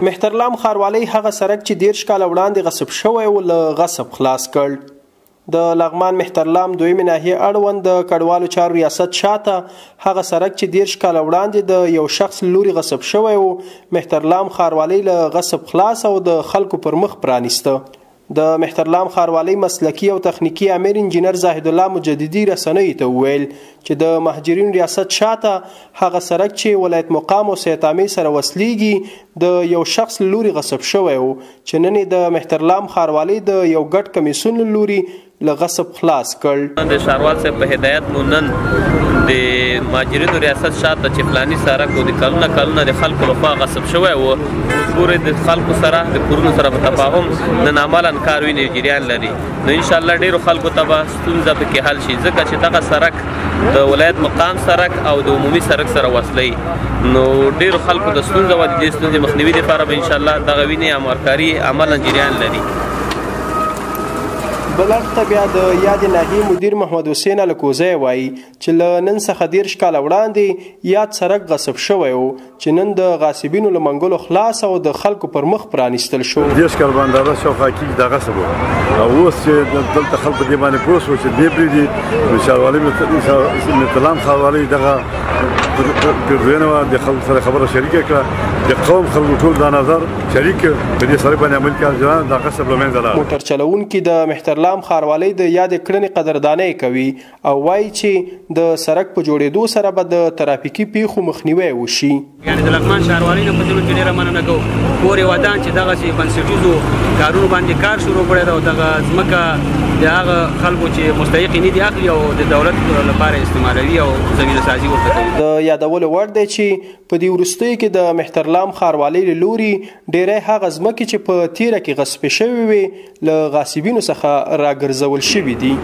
مهترلام ښاروالۍ هغه سړک چې 10 کاله وړاندې غصب شوی و له غصب خلاص کړ. د لغمان مهترلام دویمې ناحیې اړوند د کډوالو چارو ریاست شاته هغه سړک چې 10 کاله وړاندې د یو شخص لوري غصب شوی و مهترلام ښاروالۍ له غصب خلاص او د خلکو پر مخ پرانیسته. د مهترلام ښاروالۍ مسلکي او تخنیکي امیر انجینر زاهد الله مجددي رسنیو ته وویل چې د مهاجرینو ریاست شاته هغه سړک چې ولایت مقام او سید عامر سره وصلیږي د یو شخص لوري غصب شوی و چې نن د مهترلام ښاروالۍ د یو ګډ کمیسیون لوري له غصب خلاص کړ. د ښاروال صاحب په هدایت مو نن د مهاجرینو ریاست شاته چې فلاني سړک و د کلونه د خلکو لخوا غصب شوی و پورې د خلکو سره د کورونو سره په تفاهم نن عملاً کار وینې جریان لري. نو انشاءالله ډېرو خلکو ته به ستونزه پکې حل شي ځکه چې دغه سړک د ولایت مقام سړک او د عمومي سړک سره وصلوي. نو ډېرو خلکو د ستونزه وه د دې ستونزې مخنیوي دپاره به انشاءالله دغه وینې همکاري عملاً جریان لري. بل اړخ ته بیا د یادې ناحیې مدیر محمد حسین الکوزی وایي چې له نن څخه 10 کاله وړاندې یاد سړک غصب شوی و چې نن د غاصبینو له منګلو خلاص او د خلکو پر مخ پرانیستل شو. 10 کاله باندې شاوخوا کېږي دا غصب و او اوس چې دلته خلکو دې باندې پوه شو چې دې پرېږدي نو ښاروالۍ مهترلام ښاروالۍ دغه پېرزوینه وه د خلکو سره خبره شریکه کړه د قوم خلکو ټول دا نظر شریک په دې سړک باندې عمل کړه دا غصب له منځه لاړ. موټر چلوونکي د مهترلام ښاروالۍ د یادې کړنې قدردانۍ کوي او وایي چې د سړک په جوړېدو سره به د ترافیکي پیښو مخنیوی وشي. یعنې د لغمان ښاروالۍ نه په دې کې ډېره مننه کوو. کورې ودان چې دغسې بنسټیزو کارونو باندې کار شروع کړی ده او دغه ځمکه د هغه خلکو چې مستحق نه دي اخلي او د دولت لپاره استعمالوي او زمینه سازي ورته کوي. د یادولو وړ دی چې په دې وروستیو کې د مهترلام ښاروالۍ له لوري ډېری هغه ځمکې چې په تیره کې غصب شوې وې له غاصبینو څخه راګرځول شوي دي.